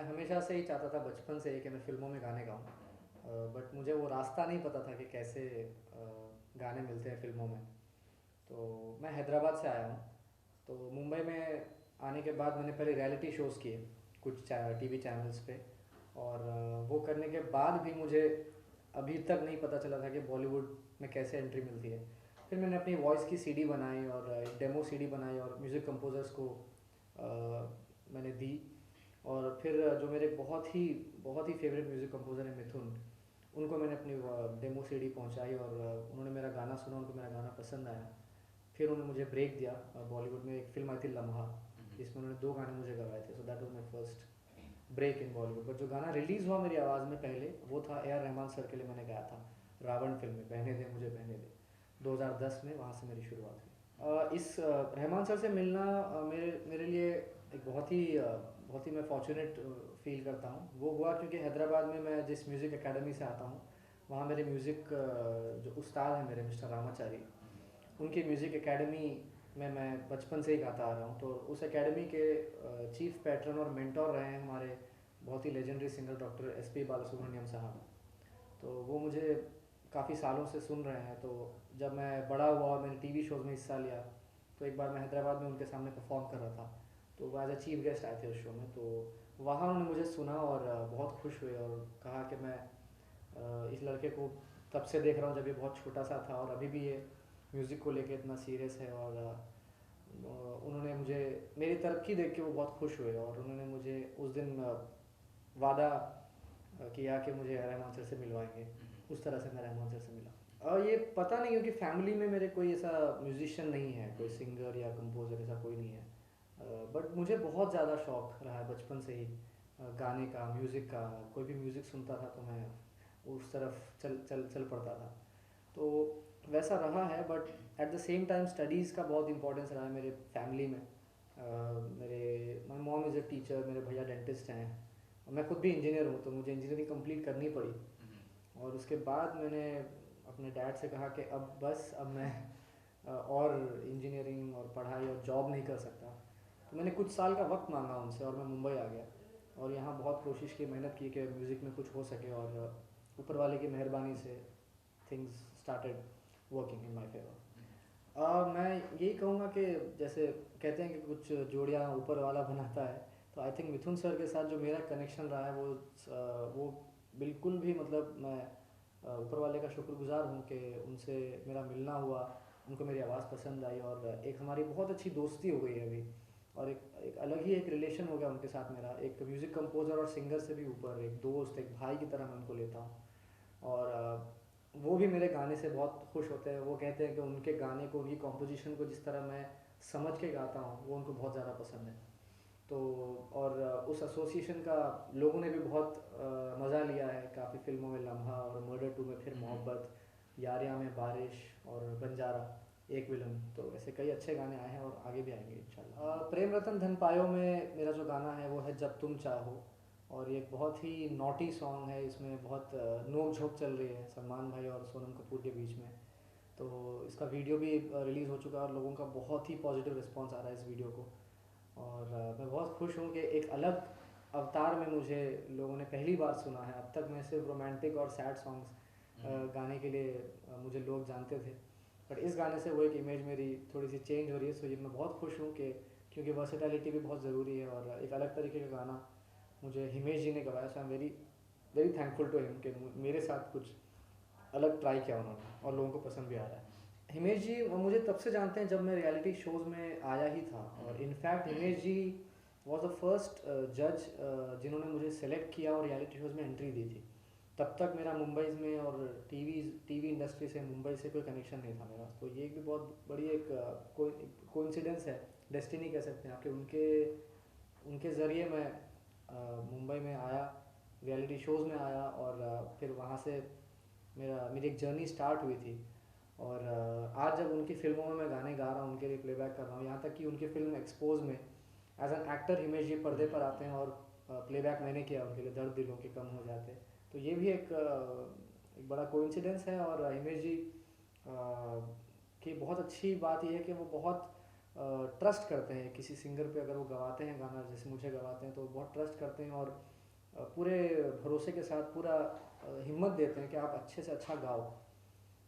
मैं हमेशा से ही चाहता था बचपन से ही कि मैं फ़िल्मों में गाने गाऊँ, बट मुझे वो रास्ता नहीं पता था कि कैसे गाने मिलते हैं फ़िल्मों में। तो मैं हैदराबाद से आया हूँ। तो मुंबई में आने के बाद मैंने पहले रियलिटी शोज़ किए कुछ टीवी चैनल्स पे, और वो करने के बाद भी मुझे अभी तक नहीं पता चला था कि बॉलीवुड में कैसे एंट्री मिलती है। फिर मैंने अपनी वॉइस की सीडी बनाई और एक डेमो सीडी बनाई और म्यूज़िक कंपोजर्स को मैंने दी। और फिर जो मेरे बहुत ही फेवरेट म्यूज़िक कंपोज़र हैं मिथुन, उनको मैंने अपनी डेमो सीडी पहुंचाई और उन्होंने मेरा गाना सुना, उनको मेरा गाना पसंद आया। फिर उन्होंने मुझे ब्रेक दिया। बॉलीवुड में एक फ़िल्म आई थी लम्हा, जिसमें उन्होंने 2 गाने मुझे गवाए थे, so that was my first break in Bollywood. But जो गाना रिलीज़ हुआ मेरी आवाज़ में पहले, वो था ए आर रहमान सर के लिए मैंने गाया था रावण फिल्म में, बहने दे मुझे बहने दे। 2010 में वहाँ से मेरी शुरुआत हुई। रहमान सर से मिलना मेरे मेरे लिए एक बहुत ही मैं फॉर्चुनेट फील करता हूँ। वो हुआ क्योंकि हैदराबाद में मैं जिस म्यूज़िक एकेडमी से आता हूँ, वहाँ मेरे म्यूज़िक जो उस्ताद हैं मेरे मिस्टर रामाचारी, उनकी म्यूज़िक एकेडमी में मैं बचपन से ही गाता आ रहा हूँ। तो उस एकेडमी के चीफ पैट्रन और मेंटोर रहे हैं हमारे बहुत ही legendary singer doctor S P Balasubrahmanyam साहब। तो वो मुझे काफ़ी सालों से सुन रहे हैं। तो जब मैं बड़ा हुआ और मैंने टीवी शोज़ में हिस्सा लिया, तो एक बार मैं हैदराबाद में उनके सामने परफॉर्म कर रहा था। तो वो एज अ चीफ गेस्ट आए थे उस शो में। तो वहाँ उन्होंने मुझे सुना और बहुत खुश हुए और कहा कि मैं इस लड़के को तब से देख रहा हूँ जब ये बहुत छोटा सा था और अभी भी ये म्यूज़िक को लेके इतना सीरियस है। और उन्होंने मुझे मेरी तरक्की देख के वो बहुत खुश हुए और उन्होंने मुझे उस दिन वादा किया कि मुझे रहमान सर से मिलवाएंगे। उस तरह से मैं रहमान सर से मिला। ये पता नहीं, क्योंकि फैमिली में मेरे कोई ऐसा म्यूजिशियन नहीं है, कोई सिंगर या कंपोज़र ऐसा कोई नहीं है। बट मुझे बहुत ज़्यादा शौक रहा है बचपन से ही गाने का, म्यूज़िक का। कोई भी म्यूज़िक सुनता था तो मैं उस तरफ चल चल चल पड़ता था। तो वैसा रहा है। But at the same time studies का बहुत इंपॉर्टेंस रहा है मेरे फैमिली में। मेरे my mom is a teacher, मेरे भैया डेंटिस्ट हैं और मैं खुद भी इंजीनियर हूँ, तो मुझे इंजीनियरिंग कंप्लीट करनी पड़ी। और उसके बाद मैंने अपने डैड से कहा कि अब बस, अब मैं और इंजीनियरिंग और पढ़ाई और जॉब नहीं कर सकता। तो मैंने कुछ साल का वक्त मांगा उनसे और मैं मुंबई आ गया और यहाँ बहुत कोशिश की, मेहनत की कि म्यूज़िक में कुछ हो सके। और ऊपर वाले की मेहरबानी से things started working in my favour. मैं यही कहूँगा कि जैसे कहते हैं कि कुछ जोड़ियाँ ऊपर वाला बनाता है, तो आई थिंक मिथुन सर के साथ जो मेरा कनेक्शन रहा है वो बिल्कुल भी, मतलब मैं ऊपर वाले का शुक्रगुजार हूँ कि उनसे मेरा मिलना हुआ, उनको मेरी आवाज़ पसंद आई और एक हमारी बहुत अच्छी दोस्ती हो गई है अभी। और एक अलग ही एक रिलेशन हो गया उनके साथ मेरा, एक म्यूज़िक कंपोज़र और सिंगर से भी ऊपर एक दोस्त, एक भाई की तरह मैं उनको लेता हूँ। और वो भी मेरे गाने से बहुत खुश होते हैं। वो कहते हैं कि उनके गाने को, उनकी कॉम्पोजिशन को जिस तरह मैं समझ के गाता हूँ, वो उनको बहुत ज़्यादा पसंद है। तो और उस एसोसिएशन का लोगों ने भी बहुत मज़ा लिया है। काफ़ी फिल्मों में लम्हा और मर्डर 2 में फिर मोहब्बत, यारियाँ में बारिश और बंजारा, एक विलन, तो ऐसे कई अच्छे गाने आए हैं और आगे भी आएंगे इंशाल्लाह। प्रेम रतन धन पायो में मेरा जो गाना है वो है जब तुम चाहो। और ये एक बहुत ही नॉटी सॉन्ग है, इसमें बहुत नोक झोंक चल रही है सलमान भाई और सोनम कपूर के बीच में। तो इसका वीडियो भी रिलीज़ हो चुका है और लोगों का बहुत ही पॉजिटिव रिस्पांस आ रहा है इस वीडियो को। और मैं बहुत खुश हूँ कि एक अलग अवतार में मुझे लोगों ने पहली बार सुना है। अब तक मैं सिर्फ रोमांटिक और सैड सॉन्ग्स गाने के लिए मुझे लोग जानते थे, बट इस गाने से वो एक इमेज मेरी थोड़ी सी चेंज हो रही है। सो ये मैं बहुत खुश हूँ कि, क्योंकि वर्सेटैलिटी भी बहुत ज़रूरी है और एक अलग तरीके का गाना मुझे हिमेश जी ने गवाया। So I am very very thankful to him कि मेरे साथ कुछ अलग ट्राई किया उन्होंने और लोगों को पसंद भी आ रहा है। हिमेश जी मुझे तब से जानते हैं जब मैं रियलिटी शोज़ में आया ही था। और in fact Himesh ji was the first जज जिन्होंने मुझे सेलेक्ट किया और रियलिटी शोज़ में एंट्री दी थी। तब तक मेरा मुंबई में और टीवी इंडस्ट्री से, मुंबई से कोई कनेक्शन नहीं था मेरा। तो ये भी बहुत बड़ी एक कोइंसिडेंस है, डेस्टिनी कह सकते हैं आपके। उनके उनके ज़रिए मैं मुंबई में आया, रियलिटी शोज़ में आया और फिर वहाँ से मेरी एक जर्नी स्टार्ट हुई थी। और आज जब उनकी फिल्मों में मैं गाने गा रहा हूँ, उनके लिए प्लेबैक कर रहा हूँ, यहाँ तक कि उनकी फिल्म एक्सपोज में एज एन एक्टर हिमेश जी पर्दे पर आते हैं और प्लेबैक मैंने किया उनके लिए, दर्द दिलों के कम हो जाते। तो ये भी एक बड़ा कोइंसिडेंस है। और हिमेश जी की बहुत अच्छी बात यह है कि वो बहुत ट्रस्ट करते हैं किसी सिंगर पे। अगर वो गवाते हैं गाना जैसे मुझे गवाते हैं तो बहुत ट्रस्ट करते हैं और पूरे भरोसे के साथ पूरा हिम्मत देते हैं कि आप अच्छे से अच्छा गाओ।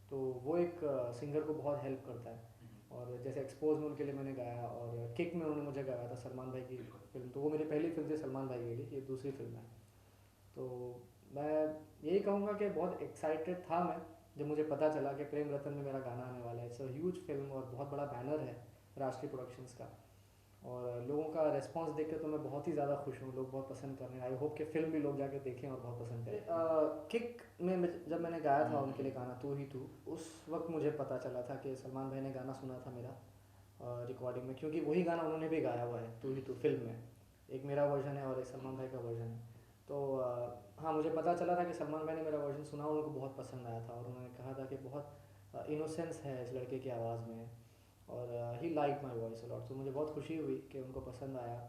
तो वो एक सिंगर को बहुत हेल्प करता है। और जैसे एक्सपोज में उनके लिए मैंने गाया, और किक में उन्होंने मुझे गाया था सलमान भाई की फिल्म। तो वो मेरी पहली फिल्म थी सलमान भाई के लिए, ये दूसरी फिल्म है। तो मैं यही कहूँगा कि बहुत एक्साइटेड था मैं जब मुझे पता चला कि प्रेम रतन में मेरा गाना आने वाला है। इट्स अ ह्यूज फिल्म और बहुत बड़ा बैनर है राष्ट्रीय प्रोडक्शंस का। और लोगों का रिस्पांस देख के तो मैं बहुत ही ज़्यादा खुश हूँ। लोग बहुत पसंद कर रहे हैं। आई होप कि फिल्म भी लोग जाके देखें और बहुत पसंद करें। किक में जब मैंने गाया था उनके लिए गाना तू ही तू, उस वक्त मुझे पता चला था कि सलमान भाई ने गाना सुना था मेरा रिकॉर्डिंग में, क्योंकि वही गाना उन्होंने भी गाया हुआ है तू ही तू फिल्म में। एक मेरा वर्जन है और एक सलमान भाई का वर्जन है। तो हाँ, मुझे पता चला था कि सलमान भाई ने मेरा वर्जन सुना और उनको बहुत पसंद आया था। और उन्होंने कहा था कि बहुत इनोसेंस है इस लड़के की आवाज़ में, और ही लाइक माई वॉइस अलॉट। तो मुझे बहुत खुशी हुई कि उनको पसंद आया।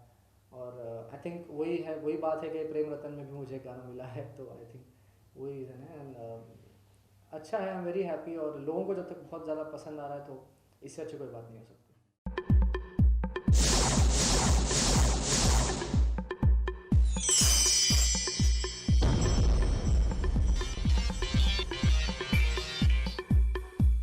और आई थिंक वही बात है कि प्रेम रतन में भी मुझे गाना मिला है। तो आई थिंक वही रीज़न है। एंड अच्छा है, आई एम वेरी हैप्पी। और लोगों को जब तक बहुत ज़्यादा पसंद आ रहा है तो इससे अच्छी कोई बात नहीं हो सकती।